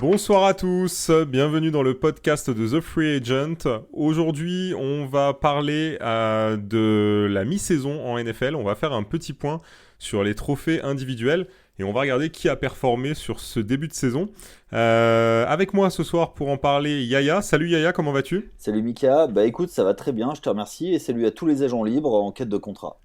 Bonsoir à tous, bienvenue dans le podcast de The Free Agent. Aujourd'hui, on va parler de la mi-saison en NFL. On va faire un petit point sur les trophées individuels et on va regarder qui a performé sur ce début de saison. Avec moi ce soir pour en parler, Yaya. Salut Yaya, comment vas-tu ? Salut Mika, bah écoute, ça va très bien, je te remercie et salut à tous les agents libres en quête de contrat.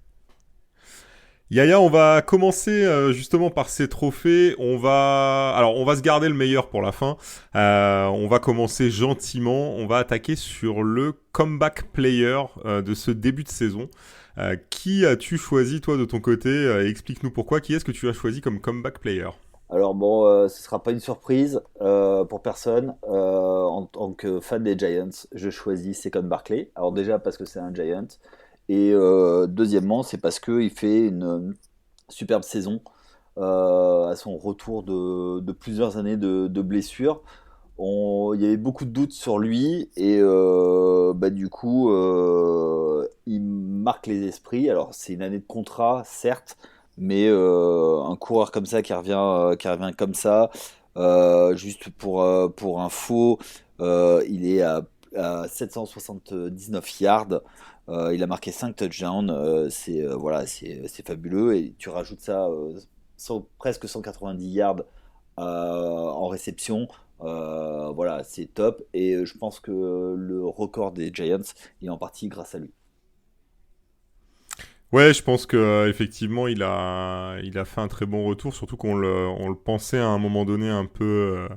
Yaya, on va commencer justement par ces trophées. On va se garder le meilleur pour la fin. On va commencer gentiment. On va attaquer sur le comeback player de ce début de saison. Qui as-tu choisi toi de ton côté ? Explique-nous pourquoi. Qui est-ce que tu as choisi comme comeback player ? Alors bon, ce sera pas une surprise pour personne. En tant que fan des Giants, je choisis Saquon Barkley. Alors déjà parce que c'est un Giant et deuxièmement c'est parce qu'il fait une superbe saison à son retour de plusieurs années de blessures. Il y avait beaucoup de doutes sur lui et du coup il marque les esprits. Alors c'est une année de contrat certes, mais un coureur comme ça qui revient comme ça, juste pour info, il est à 779 yards. Il a marqué 5 touchdowns, c'est fabuleux et tu rajoutes ça presque 190 yards en réception. Voilà, c'est top et je pense que le record des Giants est en partie grâce à lui. Ouais, je pense que effectivement il a fait un très bon retour, surtout qu'on le pensait à un moment donné un peu.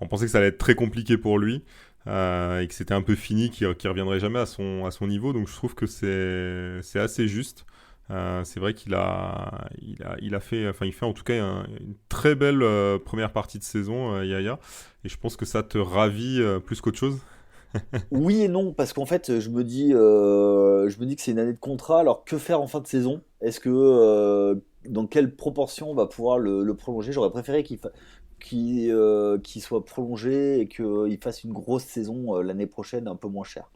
On pensait que ça allait être très compliqué pour lui et que c'était un peu fini, qu'il reviendrait jamais à son niveau. Donc je trouve que c'est assez juste. C'est vrai qu'il a fait, enfin il fait en tout cas une très belle première partie de saison, Yaya. Et je pense que ça te ravit plus qu'autre chose. Oui et non, parce qu'en fait, je me dis que c'est une année de contrat. Alors que faire en fin de saison? Est-ce que dans quelle proportion on va pouvoir le prolonger? J'aurais préféré qu'il soit prolongé et qu'il fasse une grosse saison l'année prochaine, un peu moins cher.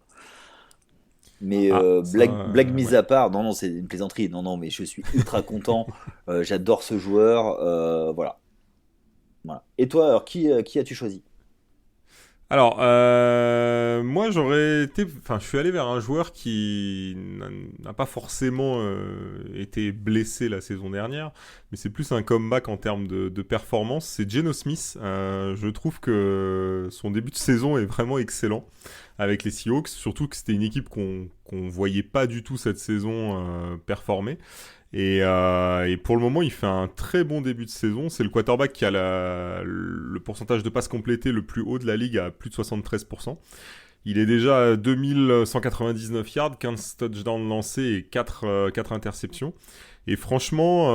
Mais Ah, ça, blague mise ouais. à part, non, non, c'est une plaisanterie. Non, non, mais je suis ultra content. J'adore ce joueur. Voilà, voilà. Et toi, alors, qui as-tu choisi? Alors, moi je suis allé vers un joueur qui n'a pas forcément été blessé la saison dernière, mais c'est plus un comeback en termes de performance. C'est Geno Smith. Je trouve que son début de saison est vraiment excellent avec les Seahawks, surtout que c'était une équipe qu'on voyait pas du tout cette saison performer. Et pour le moment, il fait un très bon début de saison. C'est le quarterback qui a le pourcentage de passes complétées le plus haut de la ligue à plus de 73%. Il est déjà à 2199 yards, 15 touchdowns lancés et 4 interceptions. Et franchement,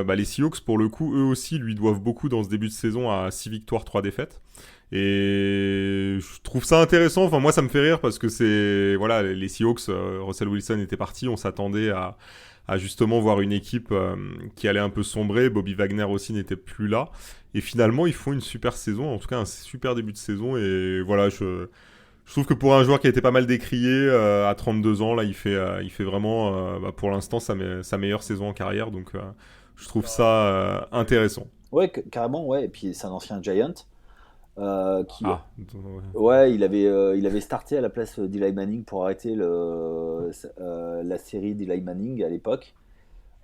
les Seahawks, pour le coup, eux aussi lui doivent beaucoup dans ce début de saison à 6 victoires, 3 défaites. Et je trouve ça intéressant. Enfin, moi, ça me fait rire parce que c'est... Voilà, les Seahawks, Russell Wilson était parti. On s'attendait à justement voir une équipe qui allait un peu sombrer. Bobby Wagner aussi n'était plus là. Et finalement, ils font une super saison, en tout cas un super début de saison. Et voilà, je trouve que pour un joueur qui a été pas mal décrié à 32 ans, là, il fait vraiment, pour l'instant, sa meilleure saison en carrière. Donc, je trouve ça intéressant. Ouais, carrément, ouais. Et puis c'est un ancien Giant qui, Ah, ouais, il avait starté à la place d'Eli Manning pour arrêter la série d'Eli Manning à l'époque.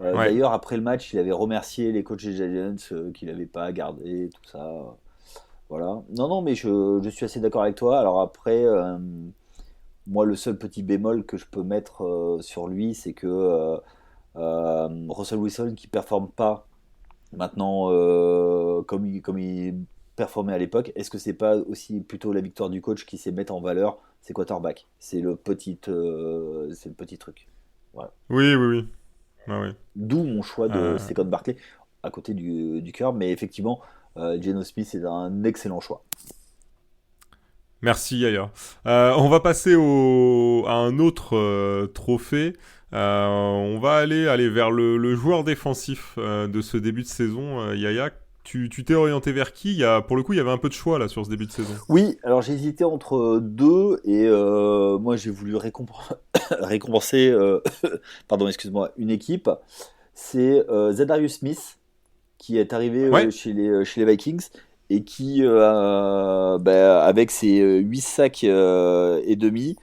ouais. D'ailleurs, après le match, il avait remercié les coachs des Giants qu'il n'avait pas gardé, tout ça. Voilà. Non, non, mais je suis assez d'accord avec toi. Alors après, moi, le seul petit bémol que je peux mettre sur lui, c'est que Russell Wilson qui performe pas maintenant comme il performait à l'époque, est-ce que c'est pas aussi plutôt la victoire du coach qui sait mettre en valeur ses quarterbacks? C'est le petit truc. Voilà. Oui, oui, oui. Ah, oui. D'où mon choix de Euh, Saquon Barkley à côté du cœur, mais effectivement, Geno Smith est un excellent choix. Merci Yaya. On va passer à un autre trophée. On va aller vers le joueur défensif de ce début de saison. Yaya, tu t'es orienté vers qui? Pour le coup, il y avait un peu de choix là sur ce début de saison. Oui, alors j'ai hésité entre deux et moi j'ai voulu récompenser, pardon, excuse-moi, une équipe. C'est Zadarius Smith qui est arrivé Ouais. chez les Vikings et qui, avec ses 8 sacs et demi,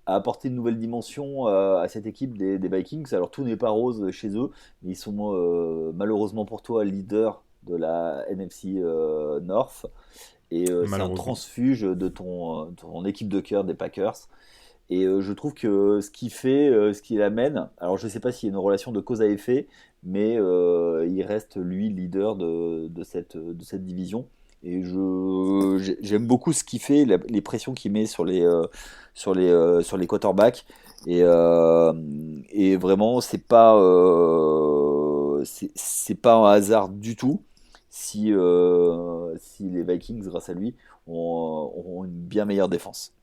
a apporté une nouvelle dimension à cette équipe des Vikings. Alors tout n'est pas rose chez eux, mais ils sont malheureusement pour toi leaders de la NFC North. Et c'est un Malheureusement. transfuge de ton équipe de cœur des Packers. Et je trouve que ce qu'il fait, ce qu'il amène, alors je ne sais pas s'il y a une relation de cause à effet, mais il reste lui leader de cette division. Et j'aime beaucoup ce qu'il fait, les pressions qu'il met sur les quarterbacks. Et vraiment, c'est pas un hasard du tout si les Vikings, grâce à lui, ont une bien meilleure défense.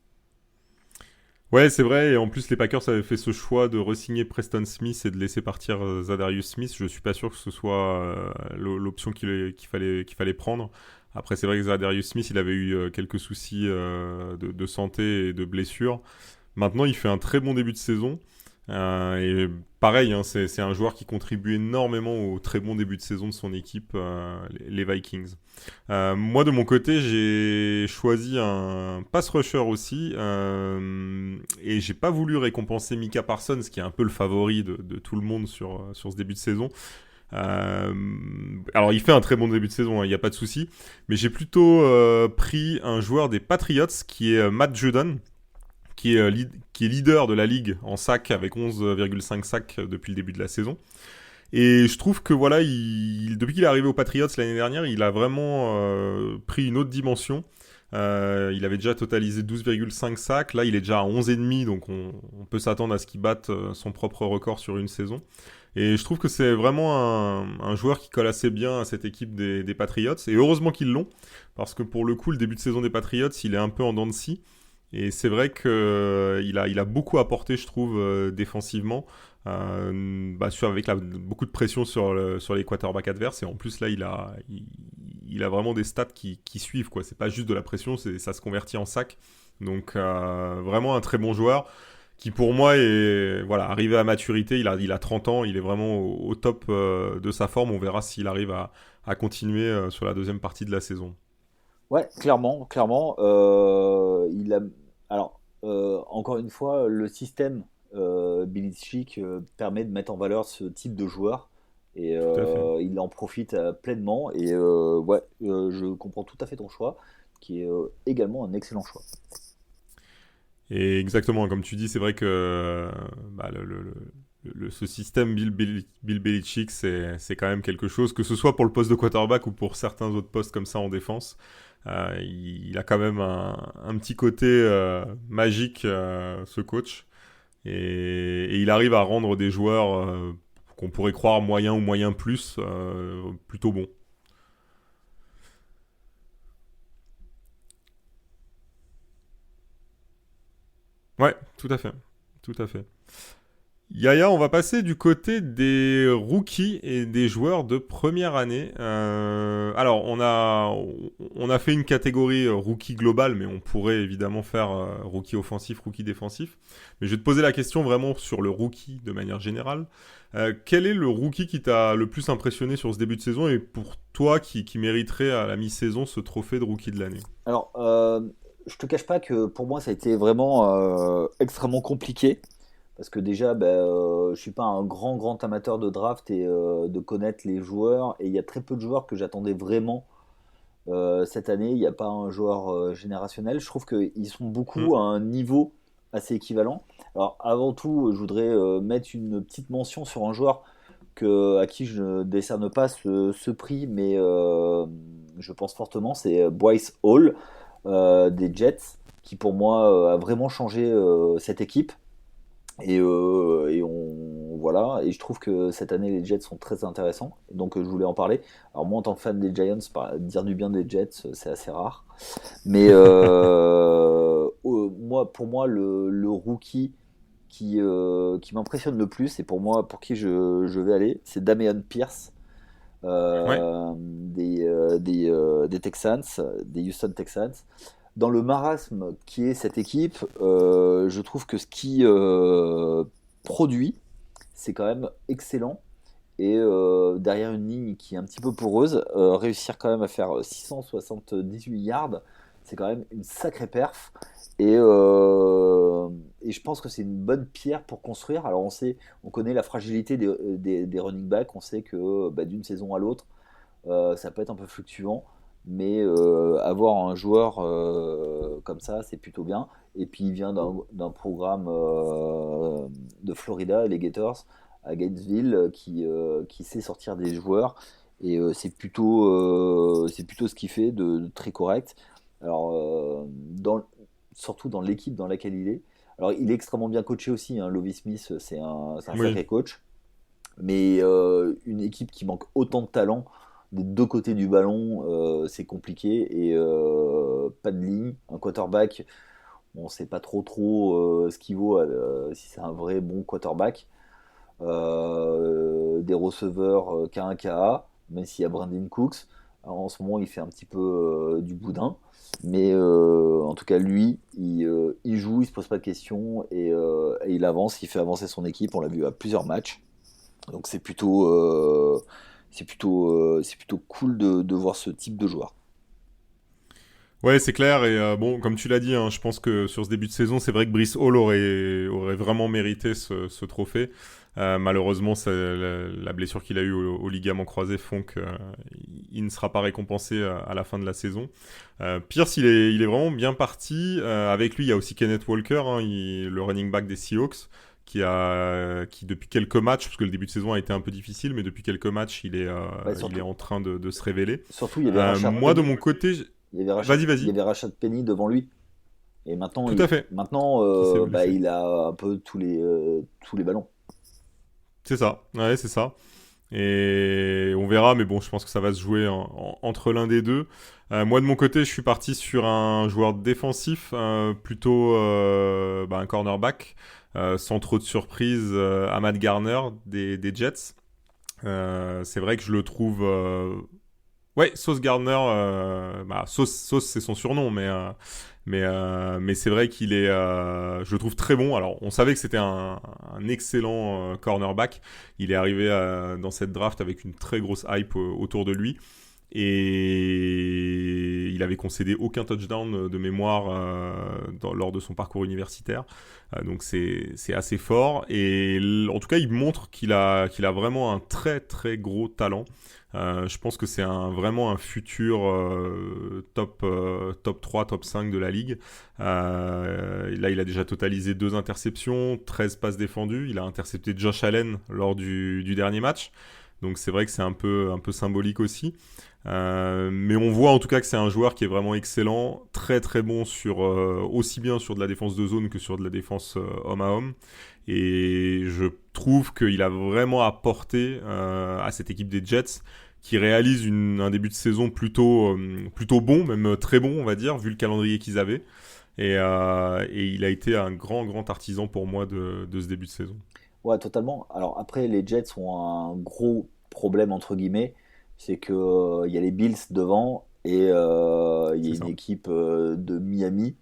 Ouais, c'est vrai. Et en plus, les Packers avaient fait ce choix de re-signer Preston Smith et de laisser partir Zadarius Smith. Je suis pas sûr que ce soit l'option qu'il fallait prendre. Après, c'est vrai que Zadarius Smith, il avait eu quelques soucis de santé et de blessures. Maintenant, il fait un très bon début de saison. Et pareil, hein, c'est un joueur qui contribue énormément au très bon début de saison de son équipe, les Vikings. Moi, de mon côté, j'ai choisi un pass rusher aussi. Et j'ai pas voulu récompenser Micah Parsons, qui est un peu le favori de tout le monde sur ce début de saison. Euh, alors, il fait un très bon début de saison, il n'y a pas de souci. Mais j'ai plutôt pris un joueur des Patriots, qui est Matt Judon, qui est leader de la ligue en sacs avec 11,5 sacs depuis le début de la saison. Et je trouve que voilà, depuis qu'il est arrivé aux Patriots l'année dernière, il a vraiment pris une autre dimension. Il avait déjà totalisé 12,5 sacs. Là, il est déjà à 11,5, donc on peut s'attendre à ce qu'il batte son propre record sur une saison. Et je trouve que c'est vraiment un joueur qui colle assez bien à cette équipe des Patriots. Et heureusement qu'ils l'ont, parce que pour le coup, le début de saison des Patriots, il est un peu en dents de scie. Et c'est vrai qu'il a beaucoup apporté, je trouve, défensivement, avec beaucoup de pression sur les quarterbacks adverses. Et en plus, là, il a vraiment des stats qui suivent, quoi. C'est pas juste de la pression, ça se convertit en sac. Donc, vraiment un très bon joueur qui, pour moi, est voilà, arrivé à maturité. Il a 30 ans, il est vraiment au top de sa forme. On verra s'il arrive à continuer sur la deuxième partie de la saison. Ouais, clairement, clairement. Alors, encore une fois, le système Belichick permet de mettre en valeur ce type de joueur et Tout à fait. il en profite pleinement. Et ouais, je comprends tout à fait ton choix, qui est également un excellent choix. Et exactement, comme tu dis, c'est vrai que ce système Bill Belichick, c'est quand même quelque chose, que ce soit pour le poste de quarterback ou pour certains autres postes comme ça en défense. Il a quand même un petit côté magique, ce coach. Et il arrive à rendre des joueurs qu'on pourrait croire moyens ou moyens plus, plutôt bons. Ouais, tout à fait. Tout à fait. Yaya, on va passer du côté des rookies et des joueurs de première année. Alors, on a fait une catégorie rookie globale, mais on pourrait évidemment faire rookie offensif, rookie défensif. Mais je vais te poser la question vraiment sur le rookie de manière générale. Quel est le rookie qui t'a le plus impressionné sur ce début de saison et pour toi qui mériterait à la mi-saison ce trophée de rookie de l'année? Alors, je te cache pas que pour moi, ça a été vraiment extrêmement compliqué. Parce que déjà, je suis pas un grand amateur de draft et de connaître les joueurs. Et il y a très peu de joueurs que j'attendais vraiment cette année. Il n'y a pas un joueur générationnel. Je trouve qu'ils sont Hmm. beaucoup à un niveau assez équivalent. Alors avant tout, je voudrais mettre une petite mention sur un joueur à qui je ne décerne pas ce prix, mais je pense fortement, c'est Bryce Hall des Jets, qui pour moi a vraiment changé cette équipe. Voilà, et je trouve que cette année les Jets sont très intéressants, donc je voulais en parler. Alors moi en tant que fan des Giants, dire du bien des Jets, c'est assez rare. Mais pour moi le rookie qui m'impressionne le plus, et pour moi pour qui je vais aller, c'est Dameon Pierce Ouais. des Texans, des Houston Texans. Dans le marasme qui est cette équipe, je trouve que ce qui produit, c'est quand même excellent. et derrière une ligne qui est un petit peu poreuse, réussir quand même à faire 678 yards, c'est quand même une sacrée perf. Et je pense que c'est une bonne pierre pour construire. Alors on connaît la fragilité des running backs, on sait que d'une saison à l'autre, ça peut être un peu fluctuant, mais avoir un joueur comme ça, c'est plutôt bien. Et puis il vient d'un programme de Florida, les Gators, à Gainesville, qui sait sortir des joueurs. Et c'est plutôt ce qu'il fait de très correct. Alors, surtout dans l'équipe dans laquelle il est. Alors, il est extrêmement bien coaché aussi, hein. Lovie Smith, c'est un Oui. sacré coach. Mais une équipe qui manque autant de talent des deux côtés du ballon, c'est compliqué. Et pas de ligne, un quarterback, on ne sait pas trop ce qu'il vaut, si c'est un vrai bon quarterback. Des receveurs K1, KA, même s'il y a Brandon Cooks. Alors, en ce moment, il fait un petit peu du boudin. Mais en tout cas, lui, il joue, il se pose pas de questions et il avance, il fait avancer son équipe. On l'a vu à plusieurs matchs. Donc c'est plutôt cool de voir ce type de joueur. Ouais, c'est clair. Et bon, comme tu l'as dit, hein, je pense que sur ce début de saison, c'est vrai que Brice Hall aurait vraiment mérité ce trophée. Malheureusement, la blessure qu'il a eue au ligament croisé font qu'il ne sera pas récompensé à la fin de la saison. Pierce, il est vraiment bien parti. Avec lui, il y a aussi Kenneth Walker, hein, le running back des Seahawks, qui depuis quelques matchs, parce que le début de saison a été un peu difficile, mais depuis quelques matchs, Ouais, il est surtout, en train de se révéler. surtout, il y avait Rashad Moi, de Penny. mon côté, vas-y, Il y vas-y. avait Rashad Penny devant lui. Et maintenant, Tout à fait. Qui s'est blessé. il a un peu tous les ballons. C'est ça. Ouais, c'est ça. Et on verra, mais bon, je pense que ça va se jouer entre l'un des deux. Moi, de mon côté, je suis parti sur un joueur défensif, plutôt un cornerback, sans trop de surprise, Ahmad Garner des Jets. C'est vrai que je le trouve... Ouais, Sauce Gardner, Sauce c'est son surnom, mais c'est vrai qu'il est, je le trouve très bon. Alors, on savait que c'était un excellent cornerback. Il est arrivé dans cette draft avec une très grosse hype autour de lui. Et il avait concédé aucun touchdown de mémoire lors de son parcours universitaire. Donc c'est assez fort. Et en tout cas, il montre qu'il a vraiment un très très gros talent. Je pense que c'est vraiment un futur top 3, top 5 de la ligue. Là, il a déjà totalisé 2 interceptions, 13 passes défendues. Il a intercepté Josh Allen lors du dernier match. Donc c'est vrai que c'est un peu symbolique aussi. Mais on voit en tout cas que c'est un joueur qui est vraiment excellent, très très bon aussi bien sur de la défense de zone que sur de la défense homme à homme. Et je trouve qu'il a vraiment apporté à cette équipe des Jets qui réalise un début de saison plutôt bon, même très bon on va dire, vu le calendrier qu'ils avaient. Et il a été un grand artisan pour moi de ce début de saison. Ouais, totalement. Alors après, les Jets ont un gros problème, entre guillemets, c'est que il y a les Bills devant et il y C'est a une ça. équipe de Miami,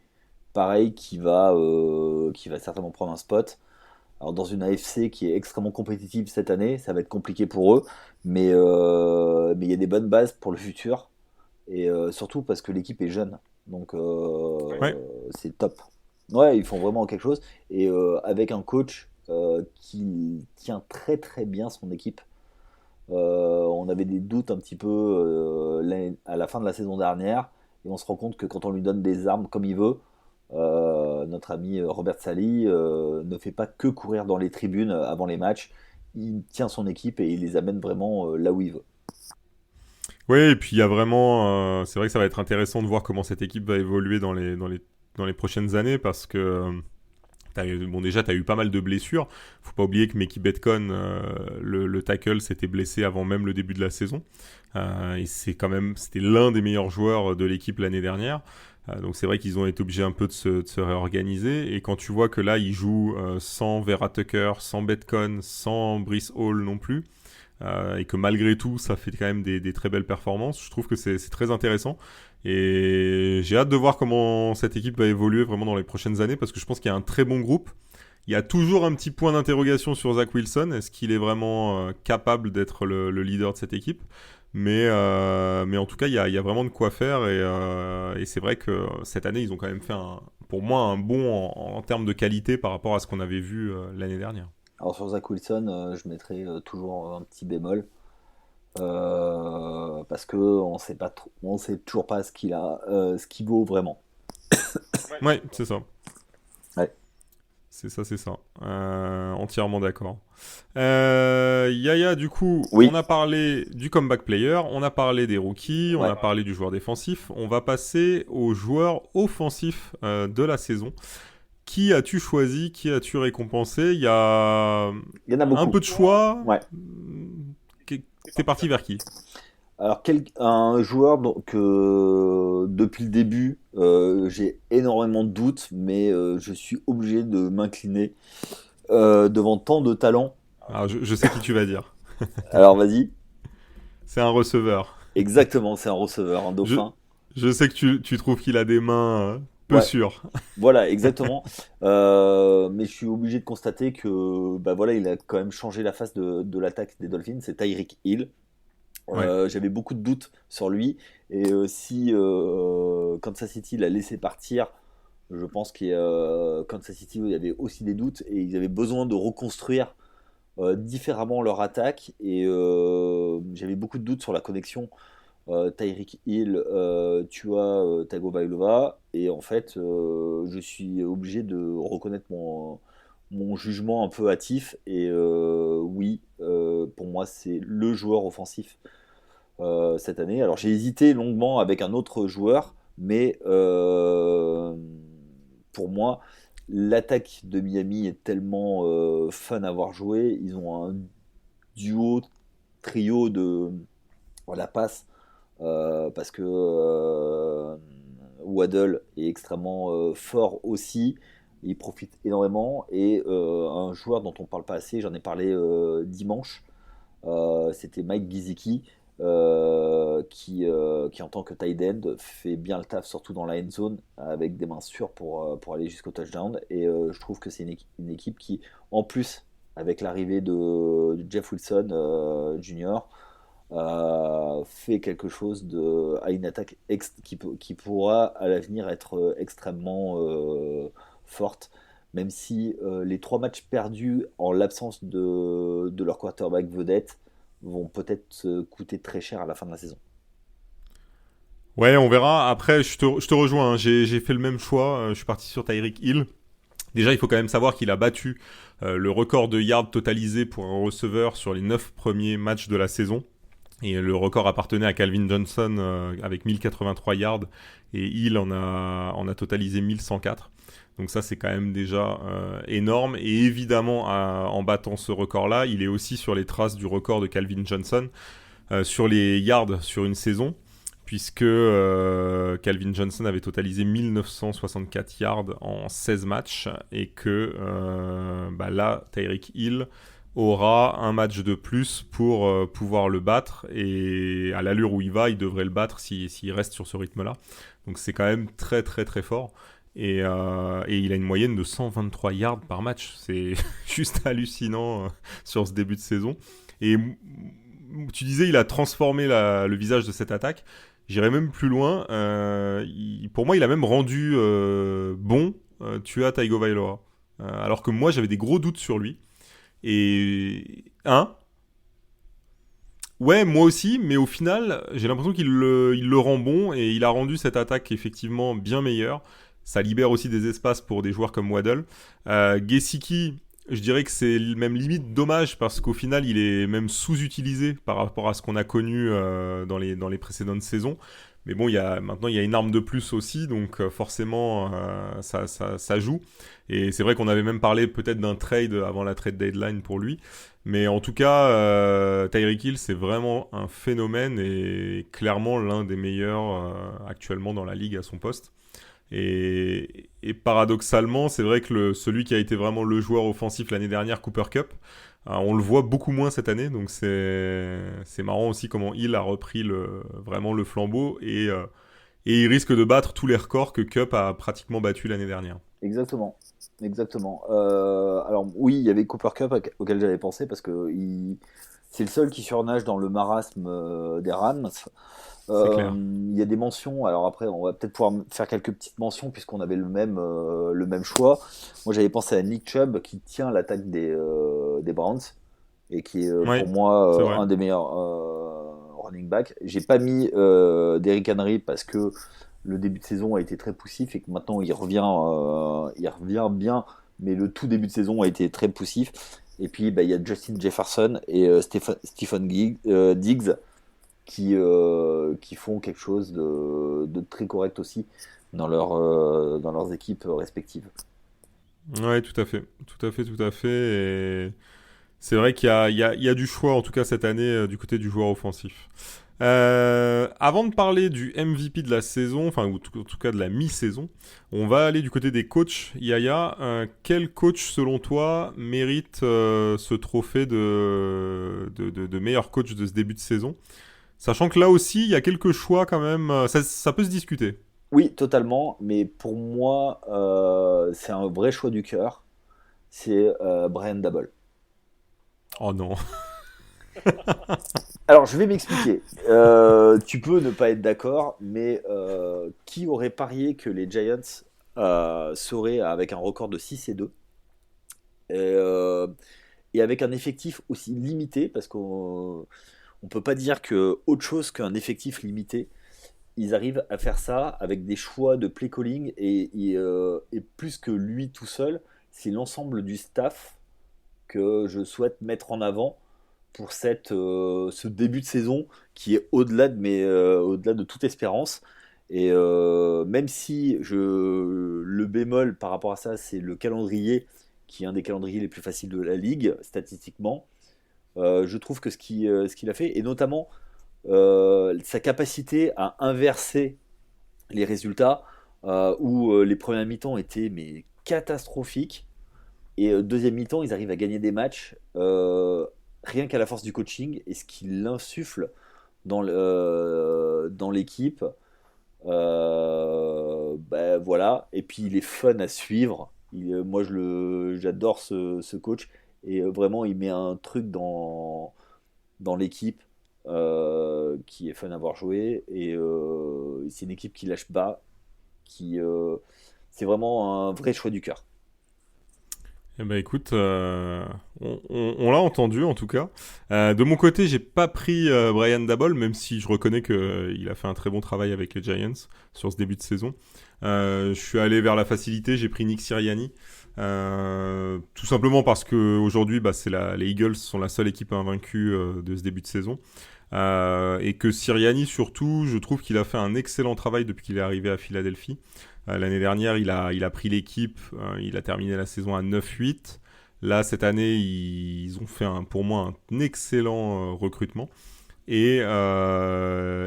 pareil, qui va certainement prendre un spot. Alors dans une AFC qui est extrêmement compétitive cette année, ça va être compliqué pour eux, mais il y a des bonnes bases pour le futur, et surtout parce que l'équipe est jeune, donc Ouais. c'est top. Ouais, ils font vraiment quelque chose, et avec un coach qui tient très très bien son équipe. On avait des doutes un petit peu à la fin de la saison dernière, et on se rend compte que quand on lui donne des armes comme il veut, notre ami Robert Sali ne fait pas que courir dans les tribunes avant les matchs. Il tient son équipe et il les amène vraiment là où il veut. Oui, et puis il y a vraiment, c'est vrai que ça va être intéressant de voir comment cette équipe va évoluer dans les prochaines années parce que déjà tu as eu pas mal de blessures. Faut pas oublier que Mekhi Betcon, le tackle, s'était blessé avant même le début de la saison. Et c'était l'un des meilleurs joueurs de l'équipe l'année dernière. Donc c'est vrai qu'ils ont été obligés un peu de se réorganiser. Et quand tu vois que là, ils jouent sans Vera Tucker, sans Betcon, sans Brice Hall non plus, et que malgré tout, ça fait quand même des très belles performances, je trouve que c'est très intéressant. Et j'ai hâte de voir comment cette équipe va évoluer vraiment dans les prochaines années, parce que je pense qu'il y a un très bon groupe. Il y a toujours un petit point d'interrogation sur Zach Wilson. Est-ce qu'il est vraiment capable d'être le leader de cette équipe? Mais en tout cas, il y a vraiment de quoi faire. Et c'est vrai que cette année, ils ont quand même fait, pour moi, un bond en termes de qualité par rapport à ce qu'on avait vu l'année dernière. Alors sur Zach Wilson, je mettrai toujours un petit bémol. Parce que on sait pas trop, on sait toujours pas ce qu'il vaut vraiment. Ouais, c'est ça. Ouais. C'est ça, c'est ça. Entièrement d'accord. Yaya, du coup, on Oui, a parlé du comeback player, on a parlé des rookies, on ouais. a parlé du joueur défensif. On va passer aux joueurs offensifs de la saison. Qui as-tu choisi? Qui as-tu récompensé? Il y a Il y en a un peu beaucoup. de choix. Ouais. T'es parti vers qui? Alors un joueur que depuis le début j'ai énormément de doutes, mais je suis obligé de m'incliner devant tant de talents. Alors, je sais qui tu vas dire. Alors vas-y. C'est un receveur. Exactement, c'est un receveur, un Je, dauphin. je sais que tu trouves qu'il a des mains peu Ouais, sûres. voilà, exactement. Mais je suis obligé de constater que bah voilà, il a quand même changé la face de l'attaque des Dolphins. C'est Tyreek Hill. Ouais. J'avais beaucoup de doutes sur lui. Et si Kansas City l'a laissé partir, je pense que Kansas City il y avait aussi des doutes et ils avaient besoin de reconstruire différemment leur attaque. Et j'avais beaucoup de doutes sur la connexion Tyreek Hill, Tua Tagovailoa. Et en fait, je suis obligé de reconnaître mon jugement un peu hâtif. Et oui, pour moi, c'est le joueur offensif cette année. Alors j'ai hésité longuement avec un autre joueur, mais pour moi, l'attaque de Miami est tellement fun à voir jouer. Ils ont un duo, trio de la passe, parce que Waddle est extrêmement fort aussi. Il profite énormément. Et un joueur dont on ne parle pas assez, j'en ai parlé dimanche, c'était Mike Gesicki, qui en tant que tight end fait bien le taf, surtout dans la end zone, avec des mains sûres pour aller jusqu'au touchdown. Et je trouve que c'est une équipe qui, en plus, avec l'arrivée de Jeff Wilson Jr., fait quelque chose à une attaque qui pourra à l'avenir être extrêmement forte, même si les 3 matchs perdus en l'absence de leur quarterback vedette vont peut-être coûter très cher à la fin de la saison. Ouais, on verra. Après, je te rejoins, hein. J'ai fait le même choix. Je suis parti sur Tyreek Hill. Déjà, il faut quand même savoir qu'il a battu le record de yards totalisés pour un receveur sur les 9 premiers matchs de la saison. Et le record appartenait à Calvin Johnson avec 1083 yards. Et Hill en a totalisé 1104. Donc ça, c'est quand même déjà énorme. Et évidemment, en battant ce record-là, il est aussi sur les traces du record de Calvin Johnson sur les yards sur une saison, puisque Calvin Johnson avait totalisé 1964 yards en 16 matchs, et que là, Tyreek Hill aura un match de plus pour pouvoir le battre, et à l'allure où il va, il devrait le battre s'il reste sur ce rythme-là. Donc c'est quand même très très très fort. Et il a une moyenne de 123 yards par match. C'est juste hallucinant sur ce début de saison. Et tu disais, il a transformé le visage de cette attaque. J'irais même plus loin. Pour moi, il a même rendu bon Tua Tagovailoa. Alors que moi, j'avais des gros doutes sur lui. Et... Hein? Ouais, moi aussi, mais au final, j'ai l'impression qu'il le rend bon, et il a rendu cette attaque effectivement bien meilleure. Ça libère aussi des espaces pour des joueurs comme Waddle. Gesicki, je dirais que c'est même limite dommage, parce qu'au final, il est même sous-utilisé par rapport à ce qu'on a connu dans les précédentes saisons. Mais bon, maintenant, il y a une arme de plus aussi, donc forcément, ça joue. Et c'est vrai qu'on avait même parlé peut-être d'un trade avant la trade deadline pour lui. Mais en tout cas, Tyreek Hill, c'est vraiment un phénomène, et clairement l'un des meilleurs actuellement dans la ligue à son poste. Et paradoxalement, c'est vrai que celui qui a été vraiment le joueur offensif l'année dernière, Cooper Kupp, on le voit beaucoup moins cette année. Donc c'est marrant aussi comment Hill a repris vraiment le flambeau. Et et il risque de battre tous les records que Cup a pratiquement battus l'année dernière. Exactement. Exactement. Alors oui, il y avait Cooper Cup auquel j'avais pensé parce que c'est le seul qui surnage dans le marasme des Rams. C'est clair. Il y a des mentions. Alors après, on va peut-être pouvoir faire quelques petites mentions puisqu'on avait le même choix. Moi, j'avais pensé à Nick Chubb qui tient l'attaque des Browns et qui est Oui, pour moi c'est vrai. un des meilleurs running back. J'ai pas mis Derrick Henry parce que le début de saison a été très poussif et que maintenant il revient bien, mais le tout début de saison a été très poussif. Et puis bah, il y a Justin Jefferson et Stephen Diggs qui font quelque chose de très correct aussi dans leurs équipes respectives. Ouais, tout à fait. Tout à fait, tout à fait. Et c'est vrai qu'il y a du choix, en tout cas cette année, du côté du joueur offensif. Avant de parler du MVP de la saison, enfin, ou en tout cas de la mi-saison, on va aller du côté des coachs. Yaya, quel coach, selon toi, mérite ce trophée de meilleur coach de ce début de saison? Sachant que là aussi, il y a quelques choix quand même. Ça peut se discuter. Oui, totalement, mais pour moi, c'est un vrai choix du cœur. C'est Brian Dabble. Oh non. Alors, je vais m'expliquer. Tu peux ne pas être d'accord, mais qui aurait parié que les Giants seraient avec un record de 6-2 et, euh, et avec un effectif aussi limité, parce qu'on ne peut pas dire que autre chose qu'un effectif limité, ils arrivent à faire ça avec des choix de play calling et plus que lui tout seul, c'est l'ensemble du staff que je souhaite mettre en avant pour ce début de saison qui est au-delà de toute espérance. Et même si le bémol par rapport à ça, c'est le calendrier, qui est un des calendriers les plus faciles de la ligue, statistiquement, je trouve que ce qu'il a fait, et notamment sa capacité à inverser les résultats, où les premières mi-temps étaient mais catastrophiques, et deuxième mi-temps, ils arrivent à gagner des matchs rien qu'à la force du coaching et ce qu'il insuffle dans l'équipe. Ben voilà. Et puis il est fun à suivre. Moi, j'adore ce coach. Et vraiment, il met un truc dans l'équipe qui est fun à voir jouer. Et c'est une équipe qui lâche bas. Qui, c'est vraiment un vrai choix du cœur. Eh ben écoute, on l'a entendu en tout cas. De mon côté, j'ai pas pris Brian Dabble, même si je reconnais qu'il a fait un très bon travail avec les Giants sur ce début de saison. Je suis allé vers la facilité, j'ai pris Nick Sirianni. Tout simplement parce que aujourd'hui, bah, les Eagles sont la seule équipe invaincue de ce début de saison. Et que Sirianni, surtout, je trouve qu'il a fait un excellent travail depuis qu'il est arrivé à Philadelphie. L'année dernière, il a pris l'équipe, il a terminé la saison à 9-8. Là, cette année, ils ont fait pour moi un excellent recrutement. Et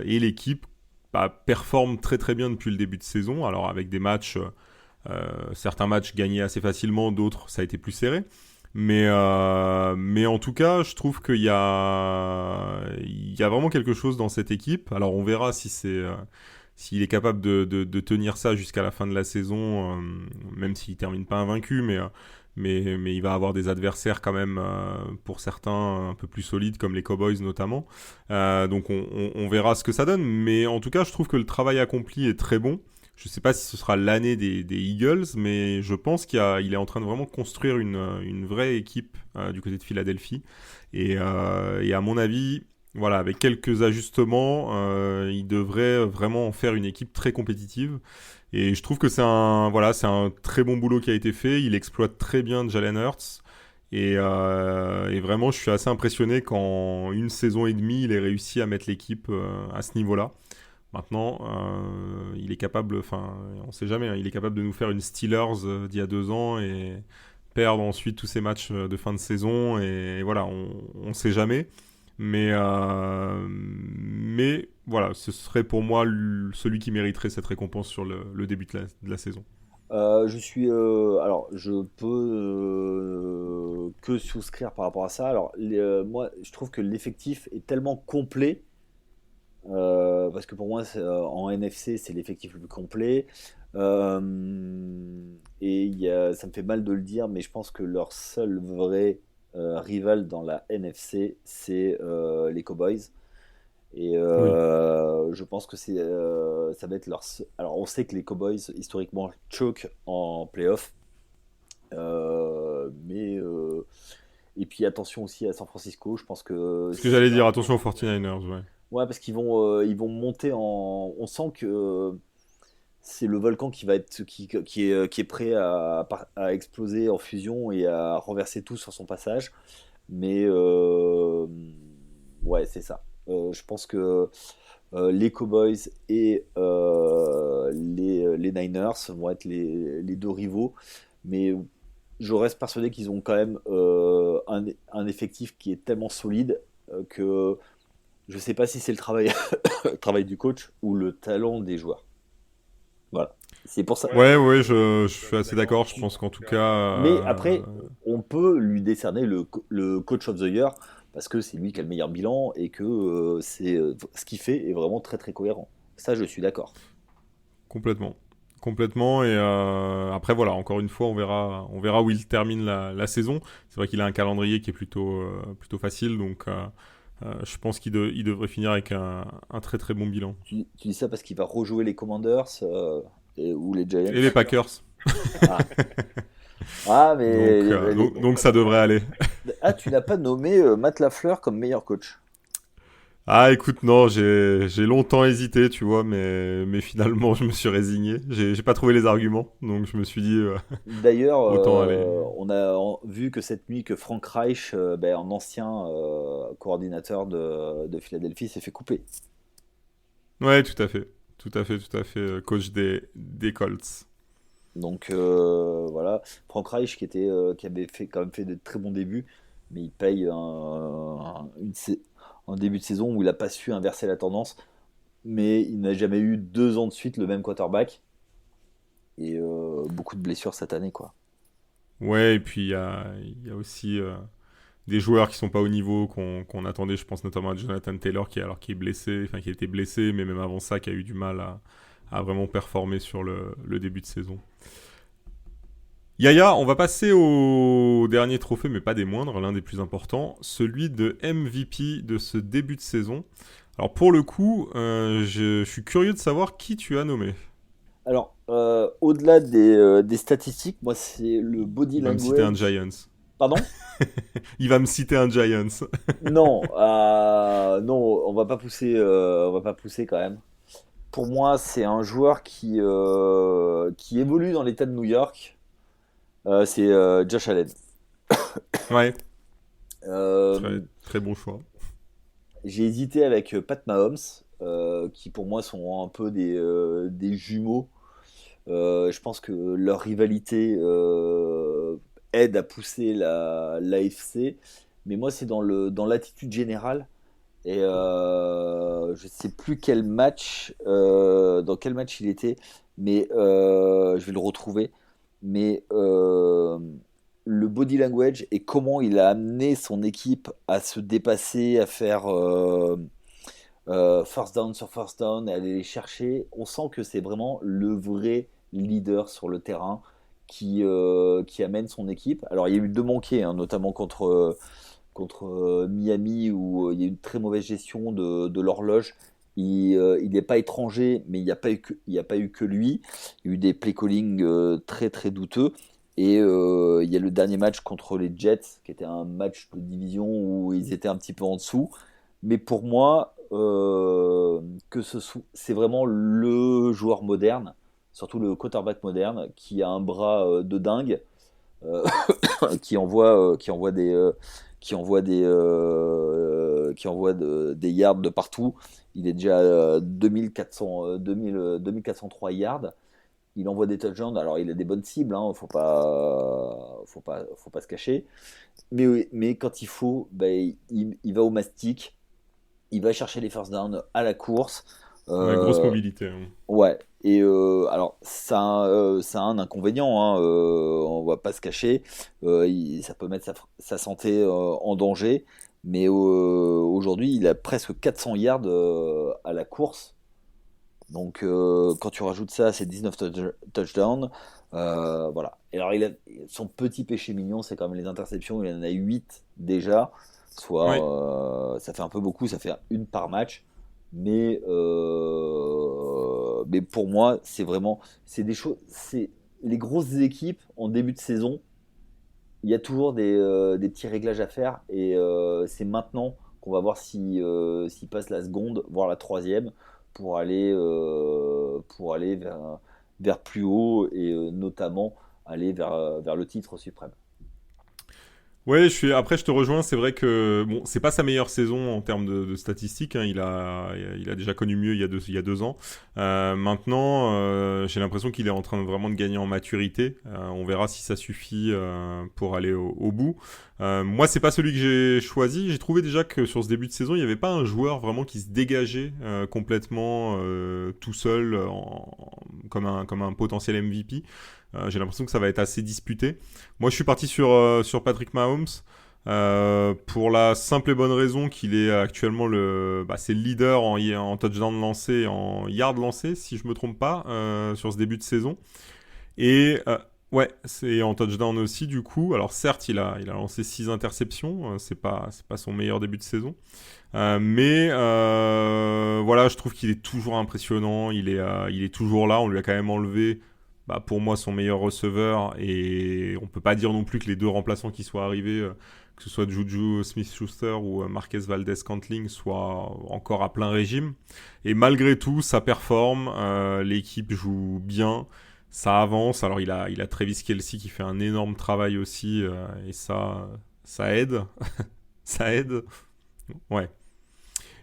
l'équipe bah, performe très très bien depuis le début de saison. Alors avec des matchs, certains matchs gagnés assez facilement, d'autres ça a été plus serré. Mais en tout cas, je trouve qu'il y a vraiment quelque chose dans cette équipe. Alors on verra si s'il est capable de tenir ça jusqu'à la fin de la saison, même s'il termine pas invaincu, mais il va avoir des adversaires quand même, pour certains, un peu plus solides, comme les Cowboys notamment. Donc on verra ce que ça donne. Mais en tout cas, je trouve que le travail accompli est très bon. Je ne sais pas si ce sera l'année des Eagles, mais je pense qu'il est en train de vraiment construire une vraie équipe du côté de Philadelphie. Et à mon avis, voilà, avec quelques ajustements, il devrait vraiment en faire une équipe très compétitive. Et je trouve que c'est un très bon boulot qui a été fait. Il exploite très bien Jalen Hurts. Et vraiment, je suis assez impressionné qu'en une saison et demie, il ait réussi à mettre l'équipe à ce niveau-là. Maintenant, il est capable, enfin, on sait jamais, hein, il est capable de nous faire une Steelers d'il y a 2 ans et perdre ensuite tous ces matchs de fin de saison. Et voilà, on sait jamais. Mais voilà, ce serait pour moi celui qui mériterait cette récompense sur le début de la saison. Alors, je peux que souscrire par rapport à ça. Alors, moi, je trouve que l'effectif est tellement complet Parce que pour moi, en NFC, c'est l'effectif le plus complet. Euh, et ça me fait mal de le dire, mais je pense que leur seul vrai rival dans la NFC, c'est les Cowboys. Et Oui. je pense que ça va être Alors, on sait que les Cowboys, historiquement, choke en playoff. Mais et puis attention aussi à San Francisco. Je pense que Ce que j'allais dire, attention aux 49ers, ouais. ouais, parce qu'ils vont monter en. On sent que c'est le volcan qui est prêt à exploser en fusion et à renverser tout sur son passage. Mais ouais, c'est ça. Je pense que les Cowboys et les Niners vont être les deux rivaux. Mais je reste persuadé qu'ils ont quand même un effectif qui est tellement solide que je ne sais pas si c'est le travail, le travail du coach ou le talent des joueurs. Voilà. C'est pour ça. Ouais, ouais, je suis assez d'accord. Je pense qu'en tout cas, Mais après, on peut lui décerner le coach of the year parce que c'est lui qui a le meilleur bilan et que ce qu'il fait est vraiment très très cohérent. Ça, je suis d'accord. complètement. Complètement. Et après, voilà, encore une fois, on verra où il termine la saison. C'est vrai qu'il a un calendrier qui est plutôt facile. Donc, je pense il devrait finir avec un très très bon bilan. Tu dis ça parce qu'il va rejouer les Commanders ou les Giants. Et les Packers. Ah, ah mais Donc ça devrait aller. ah, tu n'as pas nommé Matt Lafleur comme meilleur coach. Ah, écoute, non, j'ai longtemps hésité, tu vois, mais finalement, je me suis résigné. J'ai pas trouvé les arguments, donc je me suis dit, D'ailleurs, autant aller. on a vu que cette nuit que Frank Reich, un ancien coordinateur de Philadelphie, s'est fait couper. Ouais, tout à fait. Tout à fait, tout à fait. Coach des Colts. Donc voilà, Frank Reich qui avait quand même fait de très bons débuts, mais il paye un début de saison où il n'a pas su inverser la tendance, mais il n'a jamais eu 2 ans de suite le même quarterback et beaucoup de blessures cette année quoi. Ouais, et puis il y a aussi des joueurs qui sont pas au niveau qu'on attendait. Je pense notamment à Jonathan Taylor qui est blessé, enfin qui a été blessé, mais même avant ça, qui a eu du mal à vraiment performer sur le début de saison. Yaya, on va passer au dernier trophée, mais pas des moindres, l'un des plus importants, celui de MVP de ce début de saison. Alors pour le coup, je suis curieux de savoir qui tu as nommé. Alors, au-delà des statistiques, moi c'est le body Il va me citer un language. Giants. Pardon? Il va me citer un Giants. Non, non, on va pas pousser quand même. Pour moi, c'est un joueur qui évolue dans l'État de New York. C'est Josh Allen. Ouais, Euh, très, très bon choix. j'ai hésité avec Pat Mahomes, qui pour moi sont un peu des jumeaux. Je pense que leur rivalité aide à pousser l'AFC. Mais moi, c'est dans l'attitude générale. Et je sais plus dans quel match il était, mais je vais le retrouver. Mais le body language et comment il a amené son équipe à se dépasser, à faire first down sur first down, et aller les chercher, on sent que c'est vraiment le vrai leader sur le terrain qui amène son équipe. Alors il y a eu deux manqués, hein, notamment contre Miami où il y a eu une très mauvaise gestion de l'horloge. Il n'est pas étranger, mais il y a pas eu que lui. Il y a eu des play calling très très douteux. Et il y a le dernier match contre les Jets, qui était un match de division où ils étaient un petit peu en dessous. Mais pour moi, c'est vraiment le joueur moderne, surtout le quarterback moderne, qui a un bras de dingue, euh, qui envoie des yards de partout. Il est déjà à 2403 yards. Il envoie des touchdowns. Alors, il a des bonnes cibles, hein, faut pas se cacher. Mais, oui, mais quand il faut, ben, il va au mastic. Il va chercher les first downs à la course. Ouais, grosse Euh, mobilité, hein. Ouais, et alors ça a un inconvénient, hein, on va pas se cacher, ça peut mettre sa santé en danger, Mais aujourd'hui, il a presque 400 yards à la course. Donc, quand tu rajoutes ça à ses 19 touchdowns, voilà. Et alors, son petit péché mignon, c'est quand même les interceptions. Il en a 8 déjà. Oui. Ça fait un peu beaucoup, ça fait une par match. Mais pour moi, c'est des choses. C'est les grosses équipes en début de saison. Il y a toujours des petits réglages à faire et c'est maintenant qu'on va voir s'il passe la seconde, voire la troisième, pour aller vers plus haut et notamment aller vers le titre suprême. Ouais, après je te rejoins, c'est vrai que bon, c'est pas sa meilleure saison en termes de statistiques, hein. Il a déjà connu mieux il y a 2 ans. Maintenant, j'ai l'impression qu'il est en train vraiment de gagner en maturité. On verra si ça suffit pour aller au bout. Moi, c'est pas celui que j'ai choisi. J'ai trouvé déjà que sur ce début de saison, il n'y avait pas un joueur vraiment qui se dégageait complètement tout seul comme un potentiel MVP. J'ai l'impression que ça va être assez disputé. Moi, je suis parti sur Patrick Mahomes pour la simple et bonne raison qu'il est actuellement c'est le leader en touchdown lancé, en yard lancé, si je me trompe pas, sur ce début de saison. Et ouais, c'est en touchdown aussi du coup. Alors certes, il a lancé 6 interceptions, c'est pas son meilleur début de saison. Mais voilà, je trouve qu'il est toujours impressionnant. Il est toujours là. On lui a quand même enlevé, pour moi, son meilleur receveur. Et on peut pas dire non plus que les deux remplaçants qui soient arrivés, que ce soit Juju Smith-Schuster ou Marquez Valdez-Scantling, soient encore à plein régime. Et malgré tout, ça performe. L'équipe joue bien. Ça avance. Alors il a Travis Kelce qui fait un énorme travail aussi. Et ça aide. Ça aide. Ouais.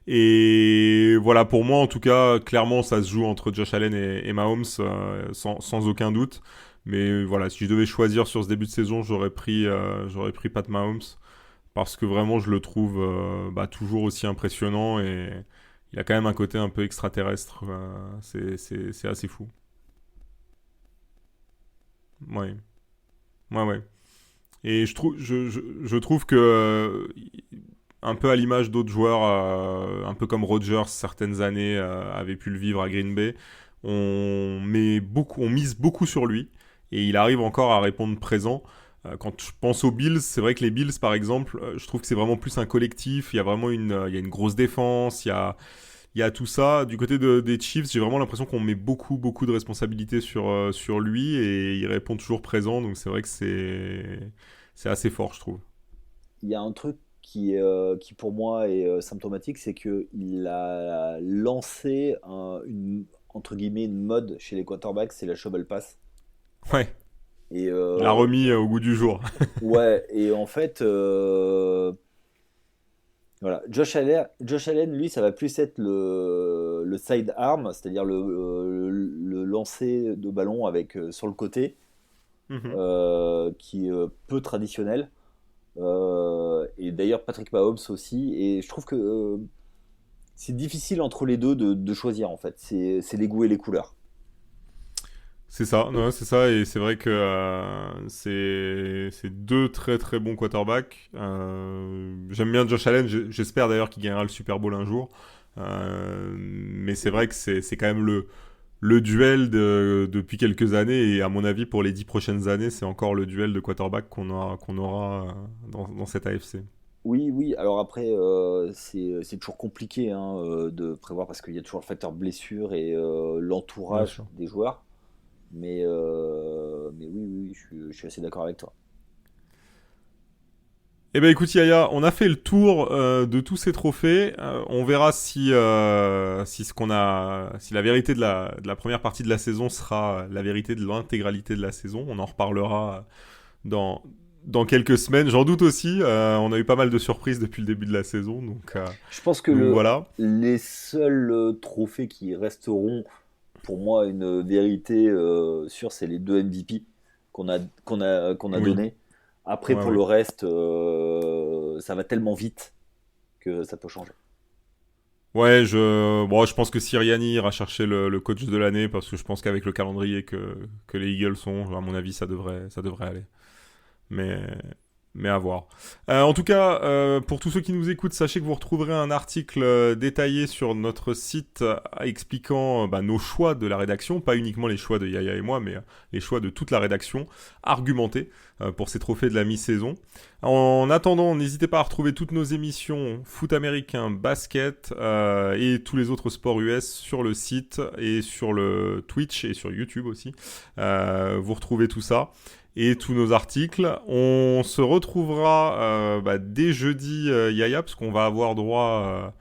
Et voilà, pour moi, en tout cas, clairement, ça se joue entre Josh Allen et Mahomes, sans aucun doute. Mais voilà, si je devais choisir sur ce début de saison, j'aurais pris Pat Mahomes. Parce que vraiment, je le trouve toujours aussi impressionnant. Et il a quand même un côté un peu extraterrestre. C'est assez fou. Ouais, ouais, ouais. Et je trouve que, un peu à l'image d'autres joueurs, un peu comme Rodgers, certaines années avait pu le vivre à Green Bay, on mise beaucoup sur lui et il arrive encore à répondre présent. Quand je pense aux Bills, c'est vrai que les Bills, par exemple, je trouve que c'est vraiment plus un collectif. Il y a vraiment il y a une grosse défense, il y a tout ça. Du côté des Chiefs, j'ai vraiment l'impression qu'on met beaucoup, beaucoup de responsabilités sur lui et il répond toujours présent. Donc c'est vrai que c'est assez fort, je trouve. Il y a un truc qui pour moi est symptomatique, c'est qu'il a lancé entre guillemets une mode chez les quarterbacks, c'est la shovel pass. Ouais, Et il l'a remis au goût du jour. ouais, et en fait, voilà, Josh Allen, lui, ça va plus être le side arm, c'est-à-dire le lancer de ballon avec sur le côté, Mhm. qui est peu traditionnel. Et d'ailleurs, Patrick Mahomes aussi. Et je trouve que c'est difficile entre les deux de choisir, en fait. C'est les goûts et les couleurs. C'est ça, non, c'est ça, et c'est vrai que c'est deux très très bons quarterbacks. J'aime bien Josh Allen, j'espère d'ailleurs qu'il gagnera le Super Bowl un jour. Mais c'est vrai que c'est quand même le duel depuis quelques années, et à mon avis pour les 10 prochaines années, c'est encore le duel de quarterback qu'on aura dans cette AFC. Oui, oui. Alors après, c'est toujours compliqué hein, de prévoir parce qu'il y a toujours le facteur blessure et Bien l'entourage sûr. des joueurs. Mais oui, oui, oui, je suis assez d'accord avec toi. Eh ben écoute Yaya, on a fait le tour de tous ces trophées. On verra si la vérité de la première partie de la saison sera la vérité de l'intégralité de la saison. On en reparlera dans dans quelques semaines. J'en doute aussi. On a eu pas mal de surprises depuis le début de la saison, Je pense que donc voilà. les seuls trophées qui resteront pour moi une vérité sûre, c'est les deux MVP qu'on a Oui, donnés. Après, ouais, pour ouais. le reste, ça va tellement vite que ça peut changer. Ouais, je pense que Sirianni ira chercher le coach de l'année parce que je pense qu'avec le calendrier que les Eagles ont, à mon avis, ça devrait aller. Mais, mais à voir. En tout cas, pour tous ceux qui nous écoutent, sachez que vous retrouverez un article détaillé sur notre site expliquant nos choix de la rédaction, pas uniquement les choix de Yaya et moi, mais les choix de toute la rédaction, argumentés pour ces trophées de la mi-saison. En attendant, n'hésitez pas à retrouver toutes nos émissions foot américain, basket et tous les autres sports US sur le site et sur le Twitch et sur YouTube aussi. Vous retrouvez tout ça. Et tous nos articles. On se retrouvera dès jeudi, Yaya, parce qu'on va avoir droit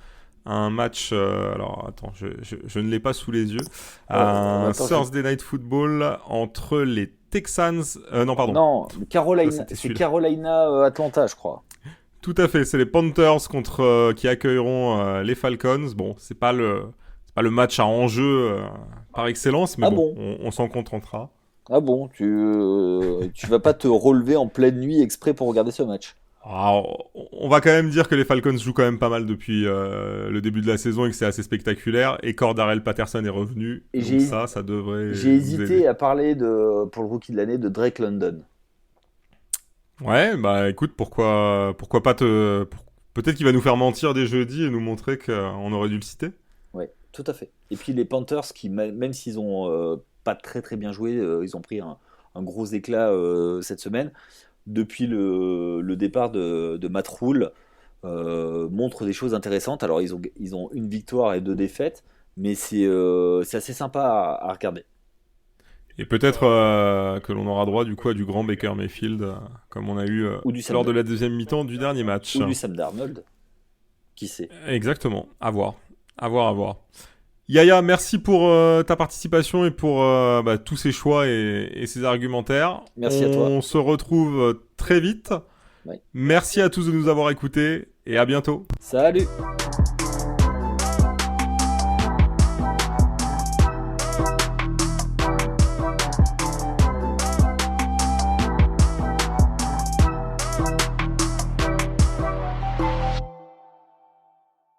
à un match. Alors, attends, je ne l'ai pas sous les yeux. Un Thursday Night Football entre les Texans. Non, pardon. Non, Carolina. C'est Carolina-Atlanta, je crois. Tout à fait. C'est les Panthers qui accueilleront les Falcons. Bon, c'est pas le match à enjeu par excellence, mais on s'en contentera. Ah bon, tu vas pas te relever en pleine nuit exprès pour regarder ce match? On va quand même dire que les Falcons jouent quand même pas mal depuis le début de la saison et que c'est assez spectaculaire. Et Cordarrelle Patterson est revenu, et donc ça devrait. J'ai hésité à parler pour le rookie de l'année de Drake London. Ouais, bah écoute, pourquoi pas peut-être qu'il va nous faire mentir dès jeudi et nous montrer qu'on aurait dû le citer. Ouais, tout à fait. Et puis les Panthers qui, même s'ils ont pas très très bien joué, ils ont pris un gros éclat cette semaine. Depuis le départ de Matt Rhule, montrent des choses intéressantes. Alors ils ont une victoire et 2 défaites, mais c'est assez sympa à regarder. Et peut-être que l'on aura droit du coup à du grand Baker Mayfield, comme on a eu lors de la deuxième mi-temps du dernier match. Ou du Sam Darnold, qui sait. Exactement, à voir. Yaya, merci pour ta participation et pour tous ces choix et ces argumentaires. Merci à toi. On se retrouve très vite. Oui. Merci à tous de nous avoir écoutés et à bientôt. Salut.